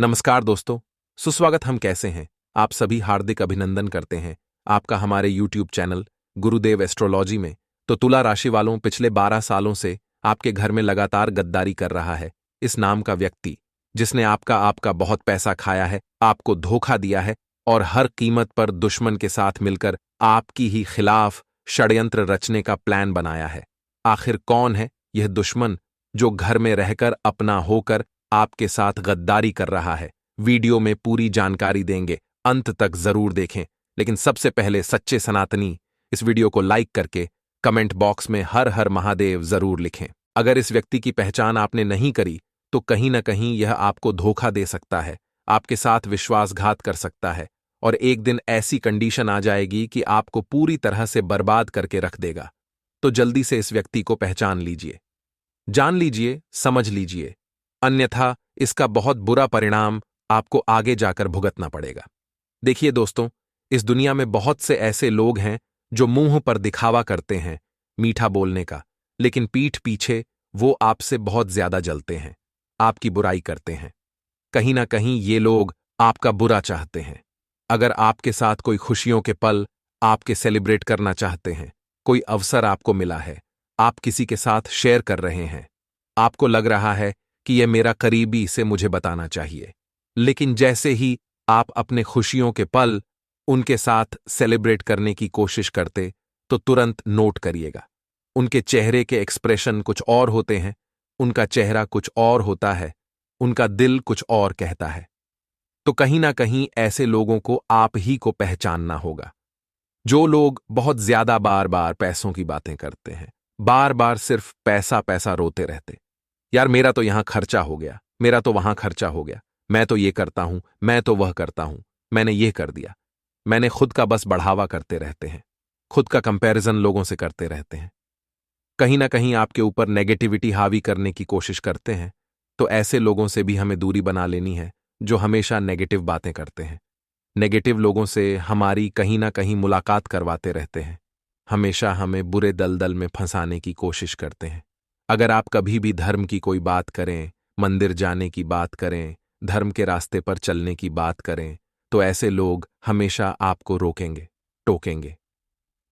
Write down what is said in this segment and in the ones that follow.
नमस्कार दोस्तों, सुस्वागत। हम कैसे हैं? आप सभी हार्दिक अभिनंदन करते हैं आपका हमारे YouTube चैनल गुरुदेव एस्ट्रोलॉजी में। तो तुला राशि वालों, पिछले 12 सालों से आपके घर में लगातार गद्दारी कर रहा है इस नाम का व्यक्ति, जिसने आपका बहुत पैसा खाया है, आपको धोखा दिया है और हर कीमत पर दुश्मन के साथ मिलकर आपकी ही खिलाफ षड्यंत्र रचने का प्लान बनाया है। आखिर कौन है यह दुश्मन जो घर में रहकर अपना होकर आपके साथ गद्दारी कर रहा है? वीडियो में पूरी जानकारी देंगे, अंत तक जरूर देखें। लेकिन सबसे पहले सच्चे सनातनी इस वीडियो को लाइक करके कमेंट बॉक्स में हर हर महादेव जरूर लिखें। अगर इस व्यक्ति की पहचान आपने नहीं करी तो कहीं ना कहीं यह आपको धोखा दे सकता है, आपके साथ विश्वासघात कर सकता है और एक दिन ऐसी कंडीशन आ जाएगी कि आपको पूरी तरह से बर्बाद करके रख देगा। तो जल्दी से इस व्यक्ति को पहचान लीजिए, जान लीजिए, समझ लीजिए, अन्यथा इसका बहुत बुरा परिणाम आपको आगे जाकर भुगतना पड़ेगा। देखिए दोस्तों, इस दुनिया में बहुत से ऐसे लोग हैं जो मुंह पर दिखावा करते हैं मीठा बोलने का, लेकिन पीठ पीछे वो आपसे बहुत ज्यादा जलते हैं, आपकी बुराई करते हैं। कहीं ना कहीं ये लोग आपका बुरा चाहते हैं। अगर आपके साथ कोई खुशियों के पल आपके सेलिब्रेट करना चाहते हैं, कोई अवसर आपको मिला है, आप किसी के साथ शेयर कर रहे हैं, आपको लग रहा है कि यह मेरा करीबी से मुझे बताना चाहिए, लेकिन जैसे ही आप अपने खुशियों के पल उनके साथ सेलिब्रेट करने की कोशिश करते तो तुरंत नोट करिएगा, उनके चेहरे के एक्सप्रेशन कुछ और होते हैं, उनका चेहरा कुछ और होता है, उनका दिल कुछ और कहता है। तो कहीं ना कहीं ऐसे लोगों को आप ही को पहचानना होगा। जो लोग बहुत ज्यादा बार बार पैसों की बातें करते हैं, बार बार सिर्फ पैसा पैसा रोते रहते, यार मेरा तो यहां खर्चा हो गया, मेरा तो वहां खर्चा हो गया, मैं तो ये करता हूं, मैं तो वह करता हूं, मैंने ये कर दिया, मैंने खुद का बस बढ़ावा करते रहते हैं, खुद का कंपैरिजन लोगों से करते रहते हैं, कहीं ना कहीं आपके ऊपर नेगेटिविटी हावी करने की कोशिश करते हैं। तो ऐसे लोगों से भी हमें दूरी बना लेनी है जो हमेशा नेगेटिव बातें करते हैं। नेगेटिव लोगों से हमारी कहीं ना कहीं मुलाकात करवाते रहते हैं, हमेशा हमें बुरे दलदल में फंसाने की कोशिश करते हैं। अगर आप कभी भी धर्म की कोई बात करें, मंदिर जाने की बात करें, धर्म के रास्ते पर चलने की बात करें, तो ऐसे लोग हमेशा आपको रोकेंगे, टोकेंगे।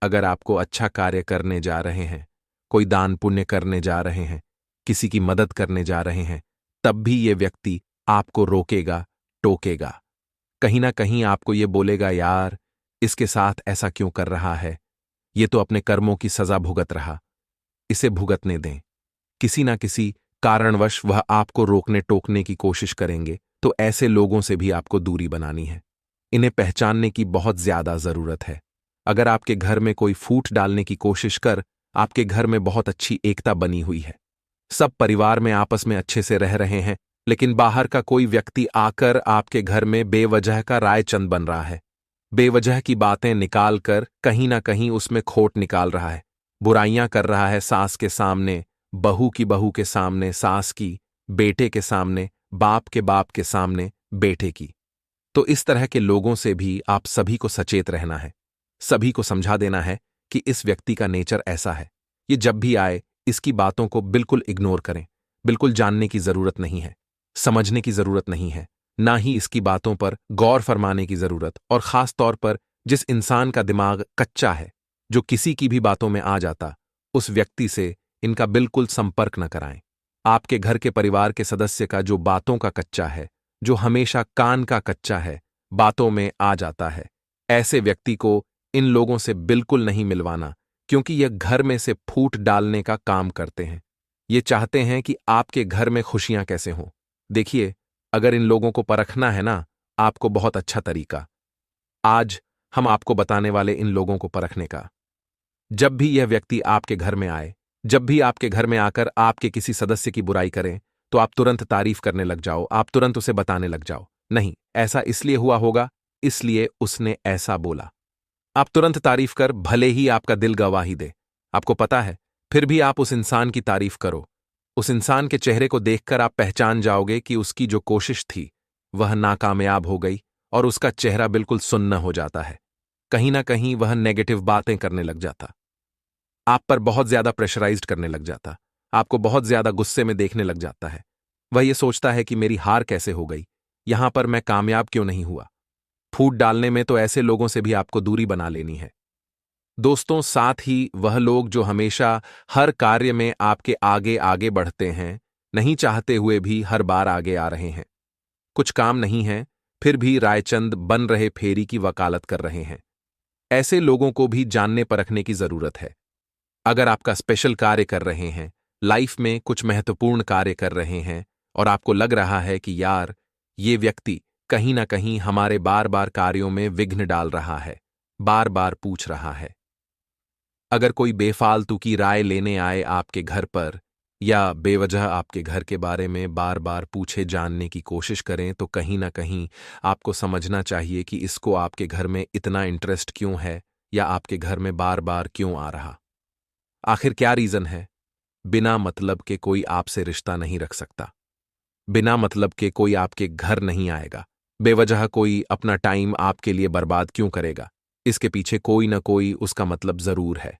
अगर आपको अच्छा कार्य करने जा रहे हैं, कोई दान पुण्य करने जा रहे हैं, किसी की मदद करने जा रहे हैं, तब भी ये व्यक्ति आपको रोकेगा, टोकेगा। कहीं ना कहीं आपको ये बोलेगा, यार इसके साथ ऐसा क्यों कर रहा है, ये तो अपने कर्मों की सजा भुगत रहा, इसे भुगतने दें। किसी ना किसी कारणवश वह आपको रोकने टोकने की कोशिश करेंगे। तो ऐसे लोगों से भी आपको दूरी बनानी है, इन्हें पहचानने की बहुत ज्यादा जरूरत है। अगर आपके घर में कोई फूट डालने की कोशिश कर, आपके घर में बहुत अच्छी एकता बनी हुई है, सब परिवार में आपस में अच्छे से रह रहे हैं, लेकिन बाहर का कोई व्यक्ति आकर आपके घर में बेवजह का रायचंद बन रहा है, बेवजह की बातें निकाल कर कहीं ना कहीं उसमें खोट निकाल रहा है, बुराइयां कर रहा है सास के सामने, बहू के सामने सास की, बेटे के सामने, बाप के सामने बेटे की। तो इस तरह के लोगों से भी आप सभी को सचेत रहना है, सभी को समझा देना है कि इस व्यक्ति का नेचर ऐसा है। ये जब भी आए इसकी बातों को बिल्कुल इग्नोर करें, बिल्कुल जानने की जरूरत नहीं है, समझने की जरूरत नहीं है, ना ही इसकी बातों पर गौर फरमाने की जरूरत। और खास तौर पर जिस इंसान का दिमाग कच्चा है, जो किसी की भी बातों में आ जाता, उस व्यक्ति से इनका बिल्कुल संपर्क न कराएं। आपके घर के परिवार के सदस्य का जो बातों का कच्चा है, जो हमेशा कान का कच्चा है, बातों में आ जाता है, ऐसे व्यक्ति को इन लोगों से बिल्कुल नहीं मिलवाना, क्योंकि यह घर में से फूट डालने का काम करते हैं। ये चाहते हैं कि आपके घर में खुशियां कैसे हों। देखिए, अगर इन लोगों को परखना है ना, आपको बहुत अच्छा तरीका आज हम आपको बताने वाले इन लोगों को परखने का। जब भी यह व्यक्ति आपके घर में आए, जब भी आपके घर में आकर आपके किसी सदस्य की बुराई करें, तो आप तुरंत तारीफ करने लग जाओ, आप तुरंत उसे बताने लग जाओ, नहीं ऐसा इसलिए हुआ होगा, इसलिए उसने ऐसा बोला। आप तुरंत तारीफ कर भले ही आपका दिल गवाही दे, आपको पता है, फिर भी आप उस इंसान की तारीफ करो। उस इंसान के चेहरे को देखकर आप पहचान जाओगे कि उसकी जो कोशिश थी वह नाकामयाब हो गई और उसका चेहरा बिल्कुल सुन्न हो जाता है। कहीं ना कहीं वह नेगेटिव बातें करने लग जाता, आप पर बहुत ज्यादा प्रेशराइज्ड करने लग जाता, आपको बहुत ज्यादा गुस्से में देखने लग जाता है। वह ये सोचता है कि मेरी हार कैसे हो गई, यहां पर मैं कामयाब क्यों नहीं हुआ। फूट डालने में तो ऐसे लोगों से भी आपको दूरी बना लेनी है। दोस्तों, साथ ही वह लोग जो हमेशा हर कार्य में आपके आगे आगे बढ़ते हैं, नहीं चाहते हुए भी हर बार आगे आ रहे हैं। कुछ काम नहीं है, फिर भी रायचंद बन रहे फेरी की वकालत कर रहे हैं। ऐसे लोगों को भी जानने परखने की जरूरत है। अगर आपका स्पेशल कार्य कर रहे हैं, लाइफ में कुछ महत्वपूर्ण कार्य कर रहे हैं और आपको लग रहा है कि यार, ये व्यक्ति कहीं ना कहीं हमारे बार बार कार्यों में विघ्न डाल रहा है, बार बार पूछ रहा है। अगर कोई बेफालतू की राय लेने आए आपके घर पर या बेवजह आपके घर के बारे में बार बार पूछे जानने की कोशिश करें, तो कहीं ना कहीं आपको समझना चाहिए कि इसको आपके घर में इतना इंटरेस्ट क्यों है या आपके घर में बार बार क्यों आ रहा। आखिर क्या रीजन है। बिना मतलब के कोई आपसे रिश्ता नहीं रख सकता। बिना मतलब के कोई आपके घर नहीं आएगा। बेवजह कोई अपना टाइम आपके लिए बर्बाद क्यों करेगा। इसके पीछे कोई ना कोई उसका मतलब जरूर है।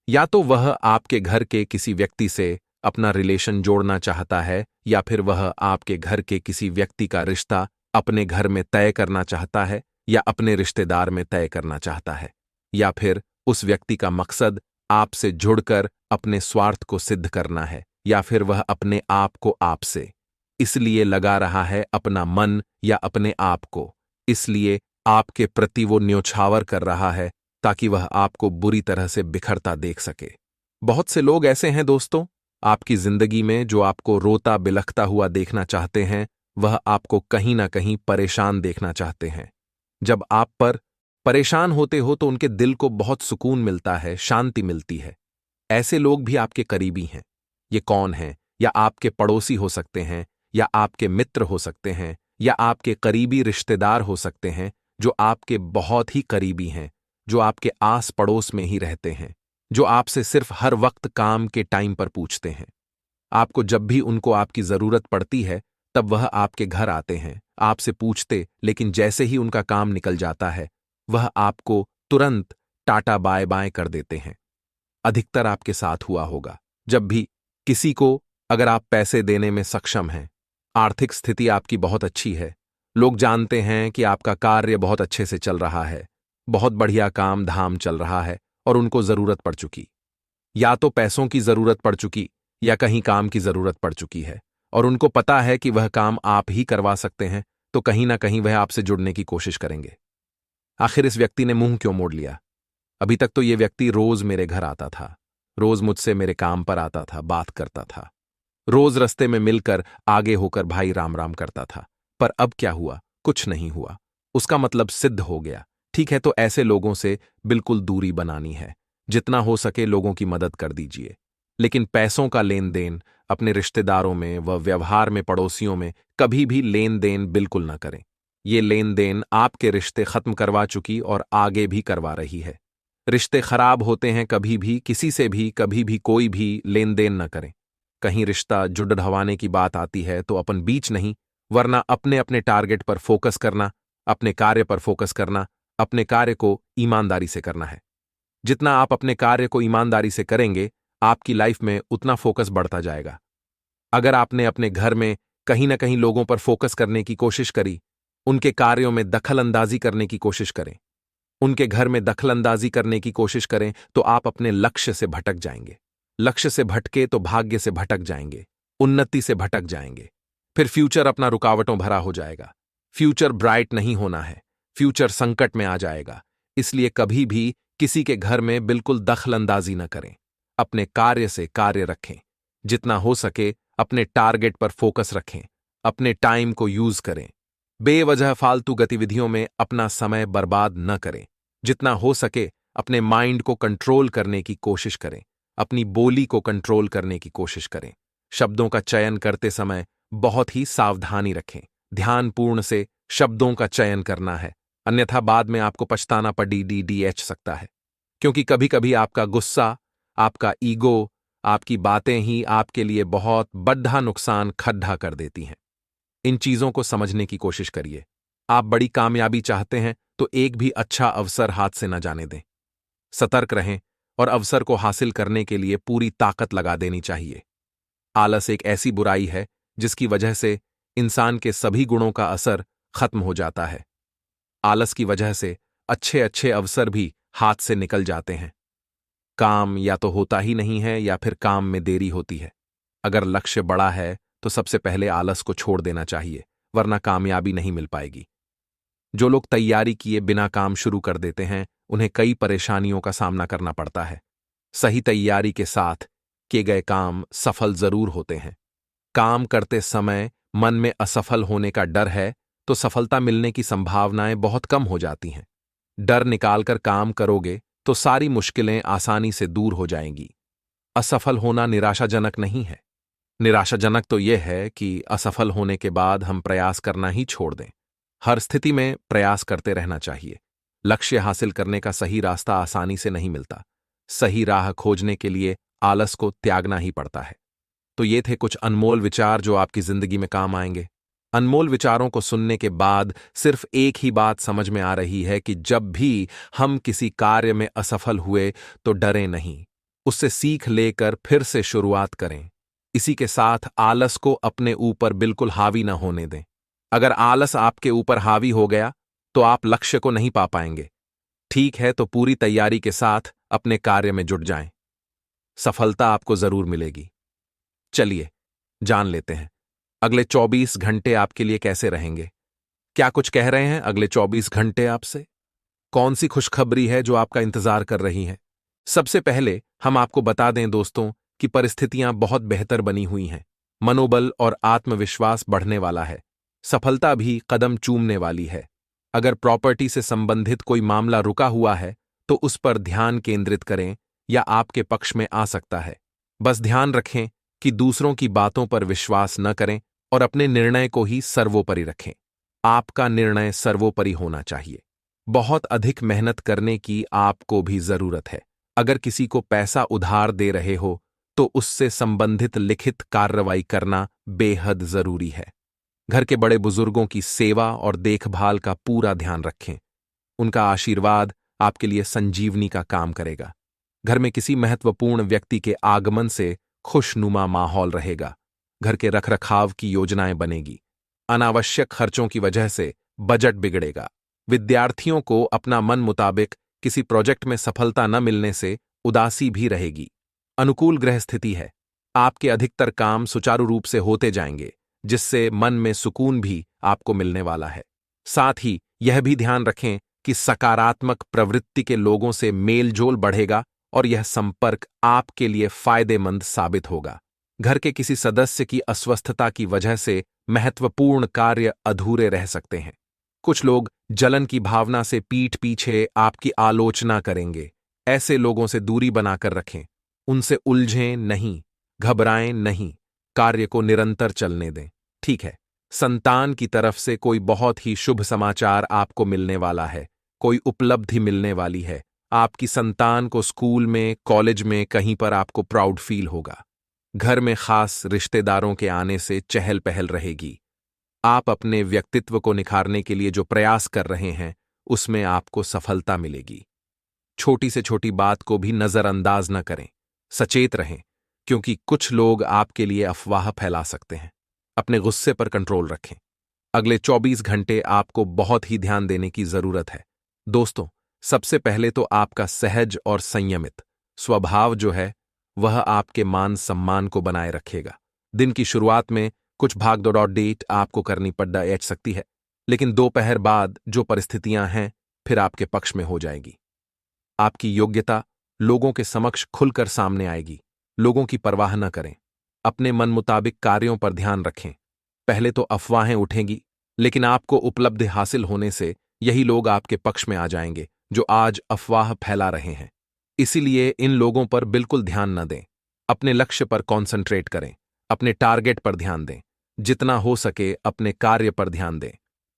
या तो वह आपके घर के किसी व्यक्ति से अपना रिलेशन जोड़ना चाहता है, या फिर वह आपके घर के किसी व्यक्ति का रिश्ता अपने घर में तय करना चाहता है या अपने रिश्तेदार में तय करना चाहता है, या फिर उस व्यक्ति का मकसद आपसे जुड़कर अपने स्वार्थ को सिद्ध करना है, या फिर वह अपने आप को आपसे इसलिए लगा रहा है, अपना मन या अपने आप को इसलिए आपके प्रति वो न्योछावर कर रहा है ताकि वह आपको बुरी तरह से बिखरता देख सके। बहुत से लोग ऐसे हैं दोस्तों, आपकी जिंदगी में जो आपको रोता बिलखता हुआ देखना चाहते हैं, वह आपको कहीं ना कहीं परेशान देखना चाहते हैं। जब आप पर परेशान होते हो तो उनके दिल को बहुत सुकून मिलता है, शांति मिलती है। ऐसे लोग भी आपके करीबी हैं। ये कौन हैं? या आपके पड़ोसी हो सकते हैं, या आपके मित्र हो सकते हैं, या आपके करीबी रिश्तेदार हो सकते हैं, जो आपके बहुत ही करीबी हैं, जो आपके आस पड़ोस में ही रहते हैं, जो आपसे सिर्फ हर वक्त काम के टाइम पर पूछते हैं। आपको जब भी उनको आपकी जरूरत पड़ती है, तब वह आपके घर आते हैं, आपसे पूछते, लेकिन जैसे ही उनका काम निकल जाता है, वह आपको तुरंत टाटा बाय बाय कर देते हैं। अधिकतर आपके साथ हुआ होगा। जब भी किसी को अगर आप पैसे देने में सक्षम हैं, आर्थिक स्थिति आपकी बहुत अच्छी है, लोग जानते हैं कि आपका कार्य बहुत अच्छे से चल रहा है, बहुत बढ़िया काम धाम चल रहा है, और उनको जरूरत पड़ चुकी, या तो पैसों की जरूरत पड़ चुकी या कहीं काम की जरूरत पड़ चुकी है, और उनको पता है कि वह काम आप ही करवा सकते हैं, तो कहीं ना कहीं वह आपसे जुड़ने की कोशिश करेंगे। आखिर इस व्यक्ति ने मुंह क्यों मोड़ लिया? अभी तक तो ये व्यक्ति रोज मेरे घर आता था, रोज मुझसे मेरे काम पर आता था, बात करता था, रोज रास्ते में मिलकर आगे होकर भाई राम राम करता था। पर अब क्या हुआ? कुछ नहीं हुआ। उसका मतलब सिद्ध हो गया। ठीक है, तो ऐसे लोगों से बिल्कुल दूरी बनानी है। जितना हो सके लोगों की मदद कर दीजिए, लेकिन पैसों का लेन देन अपने रिश्तेदारों में व व्यवहार में पड़ोसियों में कभी भी लेन देन बिल्कुल ना करें। ये लेन देन आपके रिश्ते खत्म करवा चुकी और आगे भी करवा रही है। रिश्ते खराब होते हैं कभी भी, किसी से भी कभी भी कोई भी लेन देन न करें। कहीं रिश्ता जुड़ ढवाने की बात आती है तो अपन बीच नहीं, वरना अपने अपने टारगेट पर फोकस करना, अपने कार्य पर फोकस करना, अपने कार्य को ईमानदारी से करना है। जितना आप अपने कार्य को ईमानदारी से करेंगे, आपकी लाइफ में उतना फोकस बढ़ता जाएगा। अगर आपने अपने घर में कहीं ना कहीं लोगों पर फोकस करने की कोशिश करी, उनके कार्यों में दखल अंदाजी करने की कोशिश करें, उनके घर में दखल अंदाजी करने की कोशिश करें, तो आप अपने लक्ष्य से भटक जाएंगे। लक्ष्य से भटके तो भाग्य से भटक जाएंगे, उन्नति से भटक जाएंगे। फिर फ्यूचर अपना रुकावटों भरा हो जाएगा। फ्यूचर ब्राइट नहीं होना है, फ्यूचर संकट में आ जाएगा। इसलिए कभी भी किसी के घर में बिल्कुल दखल अंदाजी न करें। अपने कार्य से कार्य रखें। जितना हो सके अपने टारगेट पर फोकस रखें। अपने टाइम को यूज करें। बेवजह फालतू गतिविधियों में अपना समय बर्बाद न करें। जितना हो सके अपने माइंड को कंट्रोल करने की कोशिश करें। अपनी बोली को कंट्रोल करने की कोशिश करें। शब्दों का चयन करते समय बहुत ही सावधानी रखें। ध्यानपूर्ण से शब्दों का चयन करना है, अन्यथा बाद में आपको पछताना पड़ सकता है। क्योंकि कभी कभी आपका गुस्सा, आपका ईगो, आपकी बातें ही आपके लिए बहुत बड़ा नुकसान खड्डा कर देती हैं। इन चीजों को समझने की कोशिश करिए। आप बड़ी कामयाबी चाहते हैं तो एक भी अच्छा अवसर हाथ से न जाने दें। सतर्क रहें और अवसर को हासिल करने के लिए पूरी ताकत लगा देनी चाहिए। आलस एक ऐसी बुराई है जिसकी वजह से इंसान के सभी गुणों का असर खत्म हो जाता है। आलस की वजह से अच्छे अच्छे अवसर भी हाथ से निकल जाते हैं। काम या तो होता ही नहीं है या फिर काम में देरी होती है। अगर लक्ष्य बड़ा है तो सबसे पहले आलस को छोड़ देना चाहिए, वरना कामयाबी नहीं मिल पाएगी। जो लोग तैयारी किए बिना काम शुरू कर देते हैं, उन्हें कई परेशानियों का सामना करना पड़ता है। सही तैयारी के साथ किए गए काम सफल जरूर होते हैं। काम करते समय मन में असफल होने का डर है तो सफलता मिलने की संभावनाएं बहुत कम हो जाती हैं। डर निकालकर काम करोगे तो सारी मुश्किलें आसानी से दूर हो जाएंगी। असफल होना निराशाजनक नहीं है। निराशाजनक तो यह है कि असफल होने के बाद हम प्रयास करना ही छोड़ दें। हर स्थिति में प्रयास करते रहना चाहिए। लक्ष्य हासिल करने का सही रास्ता आसानी से नहीं मिलता। सही राह खोजने के लिए आलस को त्यागना ही पड़ता है। तो ये थे कुछ अनमोल विचार जो आपकी जिंदगी में काम आएंगे। अनमोल विचारों को सुनने के बाद सिर्फ एक ही बात समझ में आ रही है कि जब भी हम किसी कार्य में असफल हुए तो डरें नहीं, उससे सीख लेकर फिर से शुरुआत करें। इसी के साथ आलस को अपने ऊपर बिल्कुल हावी न होने दें। अगर आलस आपके ऊपर हावी हो गया तो आप लक्ष्य को नहीं पा पाएंगे। ठीक है, तो पूरी तैयारी के साथ अपने कार्य में जुट जाएं। सफलता आपको जरूर मिलेगी। चलिए जान लेते हैं अगले 24 घंटे आपके लिए कैसे रहेंगे। क्या कुछ कह रहे हैं अगले 24 घंटे आपसे? कौन सी खुशखबरी है जो आपका इंतजार कर रही है? सबसे पहले हम आपको बता दें दोस्तों कि परिस्थितियां बहुत बेहतर बनी हुई हैं। मनोबल और आत्मविश्वास बढ़ने वाला है। सफलता भी कदम चूमने वाली है। अगर प्रॉपर्टी से संबंधित कोई मामला रुका हुआ है तो उस पर ध्यान केंद्रित करें या आपके पक्ष में आ सकता है। बस ध्यान रखें कि दूसरों की बातों पर विश्वास न करें और अपने निर्णय को ही सर्वोपरि रखें। आपका निर्णय सर्वोपरि होना चाहिए। बहुत अधिक मेहनत करने की आपको भी जरूरत है। अगर किसी को पैसा उधार दे रहे हो तो उससे संबंधित लिखित कार्रवाई करना बेहद जरूरी है। घर के बड़े बुजुर्गों की सेवा और देखभाल का पूरा ध्यान रखें। उनका आशीर्वाद आपके लिए संजीवनी का काम करेगा। घर में किसी महत्वपूर्ण व्यक्ति के आगमन से खुशनुमा माहौल रहेगा। घर के रखरखाव की योजनाएं बनेगी। अनावश्यक खर्चों की वजह से बजट बिगड़ेगा। विद्यार्थियों को अपना मन मुताबिक किसी प्रोजेक्ट में सफलता न मिलने से उदासी भी रहेगी। अनुकूल ग्रह स्थिति है। आपके अधिकतर काम सुचारू रूप से होते जाएंगे, जिससे मन में सुकून भी आपको मिलने वाला है। साथ ही यह भी ध्यान रखें कि सकारात्मक प्रवृत्ति के लोगों से मेलजोल बढ़ेगा और यह संपर्क आपके लिए फायदेमंद साबित होगा। घर के किसी सदस्य की अस्वस्थता की वजह से महत्वपूर्ण कार्य अधूरे रह सकते हैं। कुछ लोग जलन की भावना से पीठ पीछे आपकी आलोचना करेंगे। ऐसे लोगों से दूरी बनाकर रखें। उनसे उलझें नहीं, घबराएं नहीं, कार्य को निरंतर चलने दें। ठीक है, संतान की तरफ से कोई बहुत ही शुभ समाचार आपको मिलने वाला है। कोई उपलब्धि मिलने वाली है। आपकी संतान को स्कूल में, कॉलेज में कहीं पर आपको प्राउड फील होगा। घर में खास रिश्तेदारों के आने से चहल पहल रहेगी। आप अपने व्यक्तित्व को निखारने के लिए जो प्रयास कर रहे हैं उसमें आपको सफलता मिलेगी। छोटी से छोटी बात को भी नजरअंदाज न करें। सचेत रहें, क्योंकि कुछ लोग आपके लिए अफवाह फैला सकते हैं। अपने गुस्से पर कंट्रोल रखें। अगले 24 घंटे आपको बहुत ही ध्यान देने की जरूरत है। दोस्तों, सबसे पहले तो आपका सहज और संयमित स्वभाव जो है वह आपके मान सम्मान को बनाए रखेगा। दिन की शुरुआत में कुछ भाग दौड़ डेट आपको करनी पड़ सकती है, लेकिन दोपहर बाद जो परिस्थितियां हैं फिर आपके पक्ष में हो जाएगी। आपकी योग्यता लोगों के समक्ष खुलकर सामने आएगी। लोगों की परवाह न करें। अपने मन मुताबिक कार्यों पर ध्यान रखें। पहले तो अफवाहें उठेंगी, लेकिन आपको उपलब्धि हासिल होने से यही लोग आपके पक्ष में आ जाएंगे जो आज अफवाह फैला रहे हैं। इसीलिए इन लोगों पर बिल्कुल ध्यान न दें। अपने लक्ष्य पर कॉन्सेंट्रेट करें। अपने टारगेट पर ध्यान दें। जितना हो सके अपने कार्य पर ध्यान दें।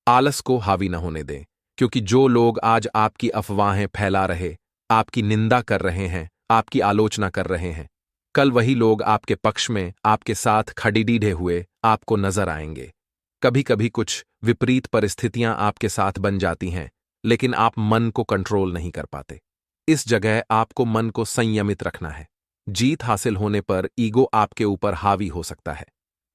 आलस को हावी न होने दें, क्योंकि जो लोग आज आपकी अफवाहें फैला रहे, आपकी निंदा कर रहे हैं, आपकी आलोचना कर रहे हैं, कल वही लोग आपके पक्ष में आपके साथ खड़ीडीढे हुए आपको नजर आएंगे। कभी कभी कुछ विपरीत परिस्थितियां आपके साथ बन जाती हैं, लेकिन आप मन को कंट्रोल नहीं कर पाते। इस जगह आपको मन को संयमित रखना है। जीत हासिल होने पर ईगो आपके ऊपर हावी हो सकता है।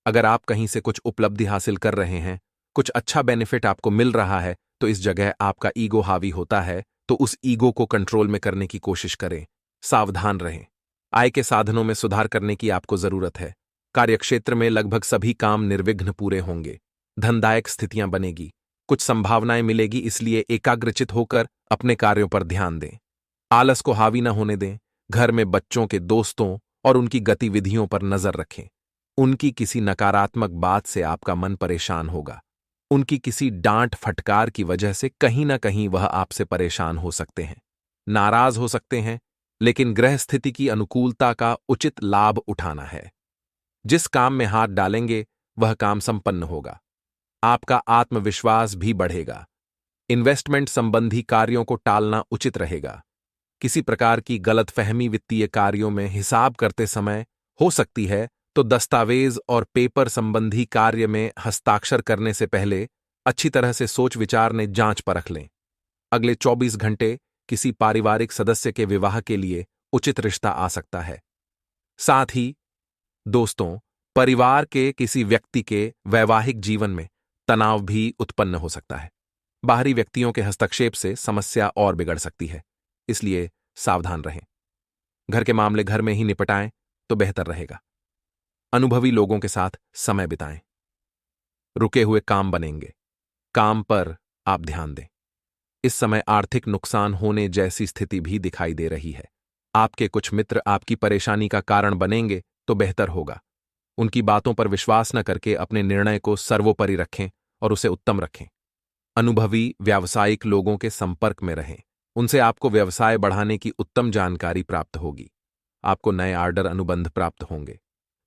अगर आप कहीं से कुछ उपलब्धि हासिल कर रहे हैं, कुछ अच्छा बेनिफिट आपको मिल रहा है, तो इस जगह आपका ईगो हावी होता है, तो उस ईगो को कंट्रोल में करने की कोशिश करें। सावधान रहें। आय के साधनों में सुधार करने की आपको जरूरत है। कार्यक्षेत्र में लगभग सभी काम निर्विघ्न पूरे होंगे। धनदायक स्थितियां बनेगी। कुछ संभावनाएं मिलेगी, इसलिए एकाग्रचित होकर अपने कार्यों पर ध्यान दें। आलस को हावी न होने दें। घर में बच्चों के दोस्तों और उनकी गतिविधियों पर नजर रखें। उनकी किसी नकारात्मक बात से आपका मन परेशान होगा। उनकी किसी डांट फटकार की वजह से कहीं न कहीं वह आपसे परेशान हो सकते हैं, नाराज हो सकते हैं, लेकिन ग्रह स्थिति की अनुकूलता का उचित लाभ उठाना है। जिस काम में हाथ डालेंगे वह काम संपन्न होगा। आपका आत्मविश्वास भी बढ़ेगा। इन्वेस्टमेंट संबंधी कार्यों को टालना उचित रहेगा। किसी प्रकार की गलतफहमी वित्तीय कार्यों में हिसाब करते समय हो सकती है, तो दस्तावेज और पेपर संबंधी कार्य में हस्ताक्षर करने से पहले अच्छी तरह से सोच विचार ने जांच परख लें। अगले 24 घंटे किसी पारिवारिक सदस्य के विवाह के लिए उचित रिश्ता आ सकता है। साथ ही दोस्तों, परिवार के किसी व्यक्ति के वैवाहिक जीवन में तनाव भी उत्पन्न हो सकता है। बाहरी व्यक्तियों के हस्तक्षेप से समस्या और बिगड़ सकती है, इसलिए सावधान रहें। घर के मामले घर में ही निपटाएं तो बेहतर रहेगा। अनुभवी लोगों के साथ समय बिताएं। रुके हुए काम बनेंगे। काम पर आप ध्यान दें। इस समय आर्थिक नुकसान होने जैसी स्थिति भी दिखाई दे रही है। आपके कुछ मित्र आपकी परेशानी का कारण बनेंगे तो बेहतर होगा। उनकी बातों पर विश्वास न करके अपने निर्णय को सर्वोपरि रखें और उसे उत्तम रखें। अनुभवी व्यावसायिक लोगों के संपर्क में रहें। उनसे आपको व्यवसाय बढ़ाने की उत्तम जानकारी प्राप्त होगी। आपको नए ऑर्डर अनुबंध प्राप्त होंगे।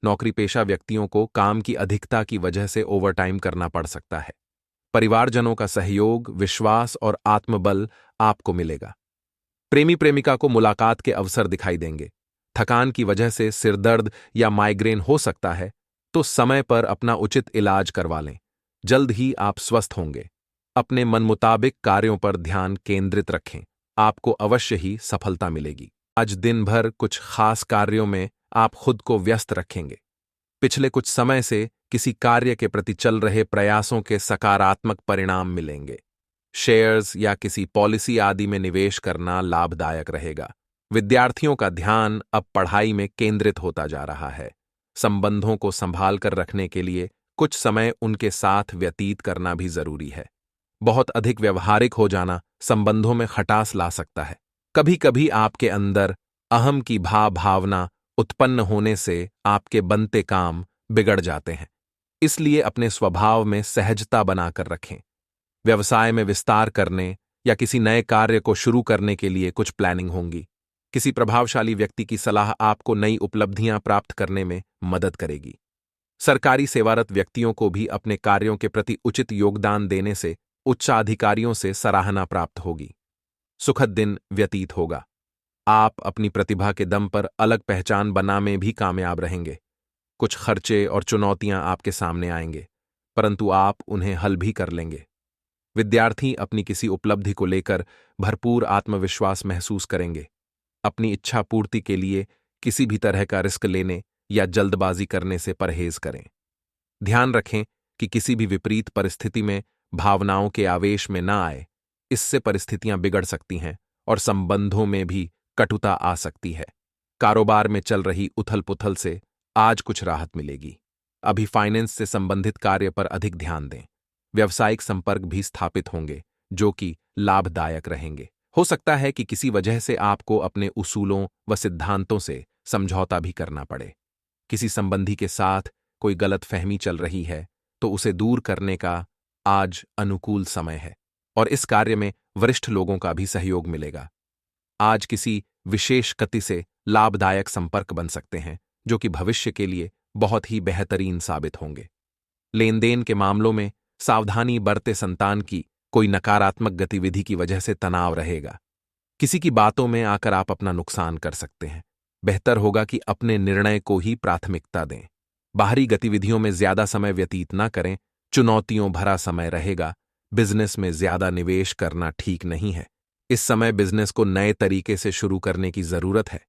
नौकरी पेशा व्यक्तियों को काम की अधिकता की वजह से ओवरटाइम करना पड़ सकता है। परिवारजनों का सहयोग, विश्वास और आत्मबल आपको मिलेगा। प्रेमी प्रेमिका को मुलाकात के अवसर दिखाई देंगे। थकान की वजह से सिरदर्द या माइग्रेन हो सकता है, तो समय पर अपना उचित इलाज करवा लें। जल्द ही आप स्वस्थ होंगे। अपने मनमुताबिक कार्यों पर ध्यान केंद्रित रखें। आपको अवश्य ही सफलता मिलेगी। आज दिन भर कुछ खास कार्यों में आप खुद को व्यस्त रखेंगे। पिछले कुछ समय से किसी कार्य के प्रति चल रहे प्रयासों के सकारात्मक परिणाम मिलेंगे। शेयर्स या किसी पॉलिसी आदि में निवेश करना लाभदायक रहेगा। विद्यार्थियों का ध्यान अब पढ़ाई में केंद्रित होता जा रहा है। संबंधों को संभाल कर रखने के लिए कुछ समय उनके साथ व्यतीत करना भी जरूरी है। बहुत अधिक व्यवहारिक हो जाना संबंधों में खटास ला सकता है। कभी कभी आपके अंदर अहम की भावना उत्पन्न होने से आपके बनते काम बिगड़ जाते हैं। इसलिए अपने स्वभाव में सहजता बनाकर रखें। व्यवसाय में विस्तार करने या किसी नए कार्य को शुरू करने के लिए कुछ प्लानिंग होंगी। किसी प्रभावशाली व्यक्ति की सलाह आपको नई उपलब्धियां प्राप्त करने में मदद करेगी। सरकारी सेवारत व्यक्तियों को भी अपने कार्यों के प्रति उचित योगदान देने से उच्चाधिकारियों से सराहना प्राप्त होगी। सुखद दिन व्यतीत होगा। आप अपनी प्रतिभा के दम पर अलग पहचान बनाने में भी कामयाब रहेंगे। कुछ खर्चे और चुनौतियां आपके सामने आएंगे, परंतु आप उन्हें हल भी कर लेंगे। विद्यार्थी अपनी किसी उपलब्धि को लेकर भरपूर आत्मविश्वास महसूस करेंगे। अपनी इच्छा पूर्ति के लिए किसी भी तरह का रिस्क लेने या जल्दबाजी करने से परहेज करें। ध्यान रखें कि किसी भी विपरीत परिस्थिति में भावनाओं के आवेश में न आए। इससे परिस्थितियां बिगड़ सकती हैं और संबंधों में भी कटुता आ सकती है। कारोबार में चल रही उथल-पुथल से आज कुछ राहत मिलेगी। अभी फाइनेंस से संबंधित कार्य पर अधिक ध्यान दें। व्यावसायिक संपर्क भी स्थापित होंगे, जो कि लाभदायक रहेंगे। हो सकता है कि किसी वजह से आपको अपने उसूलों व सिद्धांतों से समझौता भी करना पड़े। किसी संबंधी के साथ कोई गलतफहमी चल रही है, तो उसे दूर करने का आज अनुकूल समय है और इस कार्य में वरिष्ठ लोगों का भी सहयोग मिलेगा। आज किसी विशेष गति से लाभदायक संपर्क बन सकते हैं, जो कि भविष्य के लिए बहुत ही बेहतरीन साबित होंगे। लेन देन के मामलों में सावधानी बरते। संतान की कोई नकारात्मक गतिविधि की वजह से तनाव रहेगा। किसी की बातों में आकर आप अपना नुकसान कर सकते हैं। बेहतर होगा कि अपने निर्णय को ही प्राथमिकता दें। बाहरी गतिविधियों में ज्यादा समय व्यतीत न करें। चुनौतियों भरा समय रहेगा। बिजनेस में ज्यादा निवेश करना ठीक नहीं है। इस समय बिजनेस को नए तरीके से शुरू करने की जरूरत है।